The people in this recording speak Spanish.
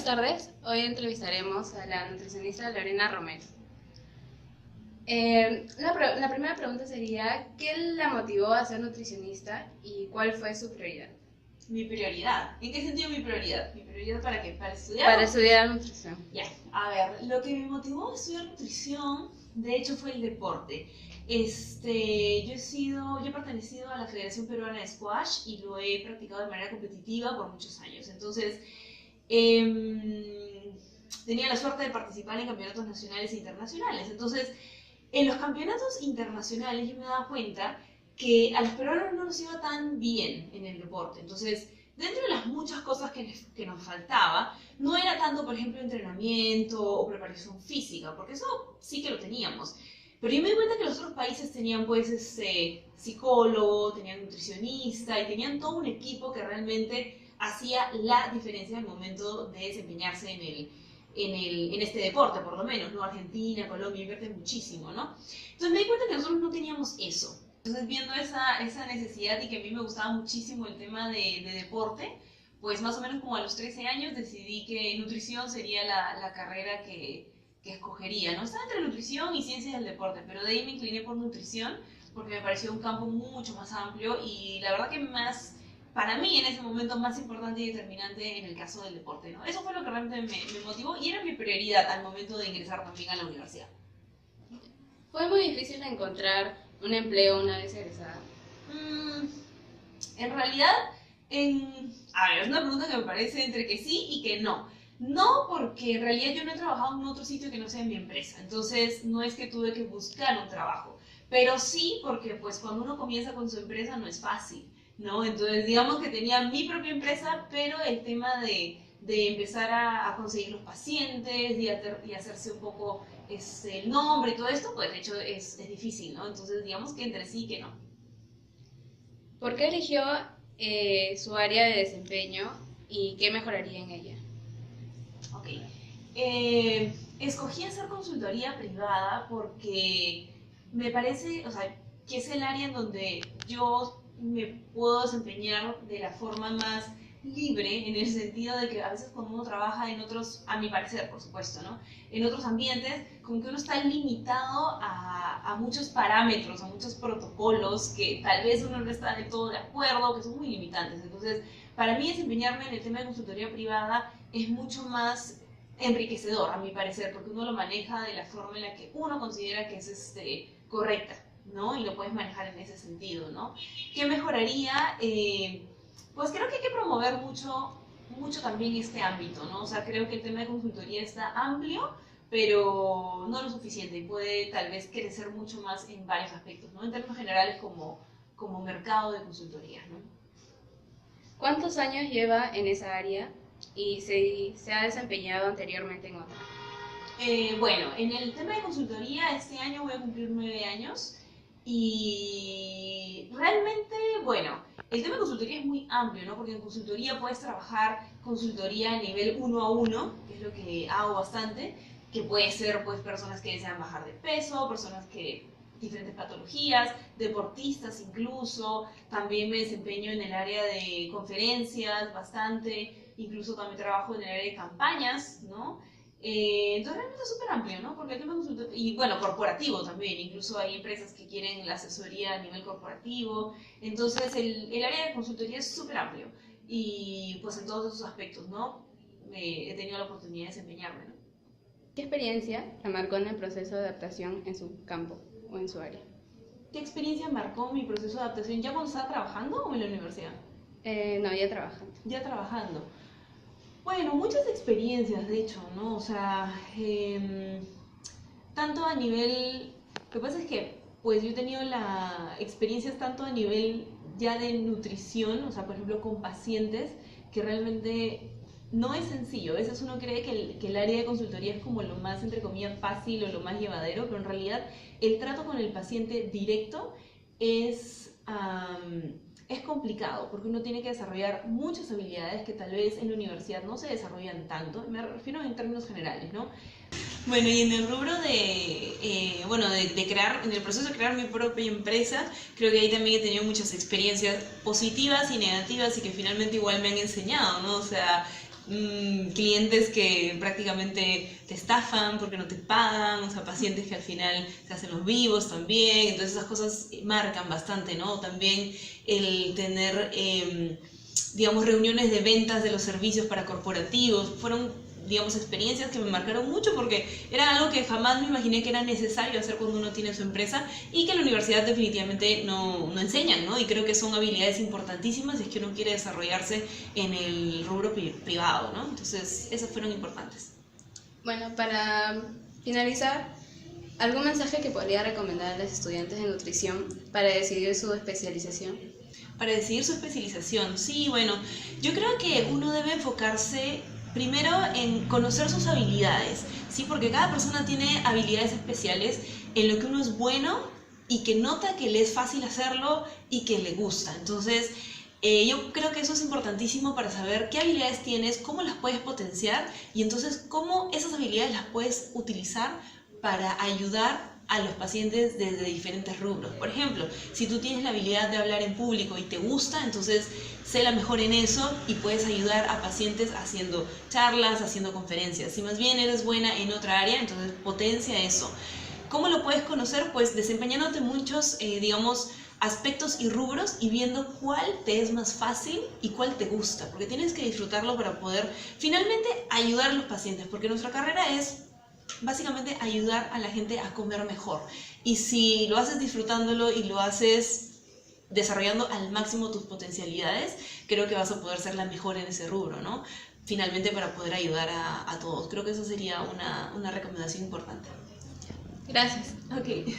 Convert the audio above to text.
tardes, hoy entrevistaremos a la nutricionista Lorena Romero. La primera pregunta sería, ¿qué la motivó a ser nutricionista y cuál fue su prioridad? Mi prioridad. ¿En qué sentido mi prioridad? ¿Mi prioridad para qué? ¿Para estudiar? Para estudiar nutrición. Ya, a ver, lo que me motivó a estudiar nutrición, de hecho, fue el deporte. Yo he pertenecido a la Federación Peruana de Squash y lo he practicado de manera competitiva por muchos años. Entonces, tenía la suerte de participar en campeonatos nacionales e internacionales. Entonces, en los campeonatos internacionales yo me daba cuenta que a los peruanos no nos iba tan bien en el deporte. Entonces, dentro de las muchas cosas que nos faltaba, no era tanto, por ejemplo, entrenamiento o preparación física, porque eso sí que lo teníamos. Pero yo me di cuenta que los otros países tenían, pues, psicólogo, tenían nutricionista y tenían todo un equipo que realmente hacía la diferencia al momento de desempeñarse en este deporte, por lo menos, ¿no? Argentina, Colombia invierten muchísimo, ¿no? Entonces me di cuenta que nosotros no teníamos eso. Entonces, viendo esa necesidad y que a mí me gustaba muchísimo el tema de deporte, pues más o menos como a los 13 años decidí que nutrición sería la carrera que escogería, ¿no? Estaba entre nutrición y ciencias del deporte, pero de ahí me incliné por nutrición porque me pareció un campo mucho más amplio y la verdad que para mí en ese momento más importante y determinante en el caso del deporte, ¿no? Eso fue lo que realmente me motivó y era mi prioridad al momento de ingresar también a la universidad. ¿Fue muy difícil encontrar un empleo una vez egresada? En realidad, a ver, es una pregunta que me parece entre que sí y que no. No, porque en realidad yo no he trabajado en otro sitio que no sea en mi empresa, entonces no es que tuve que buscar un trabajo, pero sí porque pues cuando uno comienza con su empresa no es fácil, ¿no? Entonces digamos que tenía mi propia empresa, pero el tema de empezar a conseguir los pacientes y hacerse un poco el nombre y todo esto, pues de hecho es difícil, ¿no? Entonces digamos que entre sí y que no. ¿Por qué eligió su área de desempeño y qué mejoraría en ella? Ok. Escogí hacer consultoría privada porque me parece, o sea, que es el área en donde yo me puedo desempeñar de la forma más libre, en el sentido de que a veces cuando uno trabaja en otros, a mi parecer, por supuesto, ¿no? En otros ambientes, como que uno está limitado a muchos parámetros, a muchos protocolos que tal vez uno no está del todo de acuerdo, que son muy limitantes. Entonces, para mí desempeñarme en el tema de consultoría privada es mucho más enriquecedor, a mi parecer, porque uno lo maneja de la forma en la que uno considera que es correcta, ¿no? Y lo puedes manejar en ese sentido, ¿no? ¿Qué mejoraría? Pues creo que hay que promover mucho también este ámbito, ¿no? O sea, creo que el tema de consultoría está amplio, pero no lo suficiente y puede tal vez crecer mucho más en varios aspectos, ¿no? En términos generales como mercado de consultoría, ¿no? ¿Cuántos años lleva en esa área y se ha desempeñado anteriormente en otra? Bueno, en el tema de consultoría este año voy a cumplir 9 años y realmente, bueno, el tema de consultoría es muy amplio, ¿no? Porque en consultoría puedes trabajar consultoría a nivel 1 a 1, que es lo que hago bastante, que puede ser pues personas que desean bajar de peso, personas que diferentes patologías, deportistas incluso, también me desempeño en el área de conferencias bastante, incluso también trabajo en el área de campañas, ¿no? Entonces realmente es súper amplio, ¿no? Porque el tema de consultoría, y bueno, corporativo también, incluso hay empresas que quieren la asesoría a nivel corporativo, entonces el área de consultoría es súper amplio y pues en todos esos aspectos, ¿no? He tenido la oportunidad de desempeñarme, ¿no? ¿Qué experiencia la marcó en el proceso de adaptación en su campo o en su área? ¿Qué experiencia marcó mi proceso de adaptación? ¿Ya cuando estaba trabajando o en la universidad? No, ya trabajando. Ya trabajando. Bueno, muchas experiencias, de hecho, ¿no? O sea, tanto a nivel... Lo que pasa es que, pues yo he tenido experiencias tanto a nivel ya de nutrición, o sea, por ejemplo, con pacientes, que realmente no es sencillo. A veces uno cree que el área de consultoría es como lo más, entre comillas, fácil o lo más llevadero, pero en realidad el trato con el paciente directo es complicado porque uno tiene que desarrollar muchas habilidades que tal vez en la universidad no se desarrollan tanto, me refiero en términos generales, ¿no? Bueno, y en el rubro de crear, en el proceso de crear mi propia empresa, creo que ahí también he tenido muchas experiencias positivas y negativas y que finalmente igual me han enseñado, ¿no? O sea, clientes que prácticamente te estafan porque no te pagan, o sea, pacientes que al final se hacen los vivos también, entonces esas cosas marcan bastante, ¿no? También el tener, digamos, reuniones de ventas de los servicios para corporativos, fueron, digamos, experiencias que me marcaron mucho porque era algo que jamás me imaginé que era necesario hacer cuando uno tiene su empresa y que en la universidad definitivamente no enseñan, ¿no? Y creo que son habilidades importantísimas si es que uno quiere desarrollarse en el rubro privado, ¿no? Entonces, esas fueron importantes. Bueno, para finalizar, ¿algún mensaje que podría recomendar a los estudiantes de nutrición para decidir su especialización? Para decidir su especialización, sí, bueno, yo creo que uno debe enfocarse primero en conocer sus habilidades, ¿sí? Porque cada persona tiene habilidades especiales en lo que uno es bueno y que nota que le es fácil hacerlo y que le gusta. Entonces, yo creo que eso es importantísimo para saber qué habilidades tienes, cómo las puedes potenciar y entonces cómo esas habilidades las puedes utilizar para ayudar a los pacientes desde diferentes rubros. Por ejemplo, si tú tienes la habilidad de hablar en público y te gusta, entonces sé la mejor en eso y puedes ayudar a pacientes haciendo charlas, haciendo conferencias. Si más bien eres buena en otra área, entonces potencia eso. ¿Cómo lo puedes conocer? Pues desempeñándote muchos, digamos, aspectos y rubros y viendo cuál te es más fácil y cuál te gusta, porque tienes que disfrutarlo para poder finalmente ayudar a los pacientes, porque nuestra carrera es básicamente ayudar a la gente a comer mejor. Y si lo haces disfrutándolo y lo haces desarrollando al máximo tus potencialidades, creo que vas a poder ser la mejor en ese rubro, ¿no? Finalmente para poder ayudar a todos. Creo que eso sería una recomendación importante. Gracias. Ok.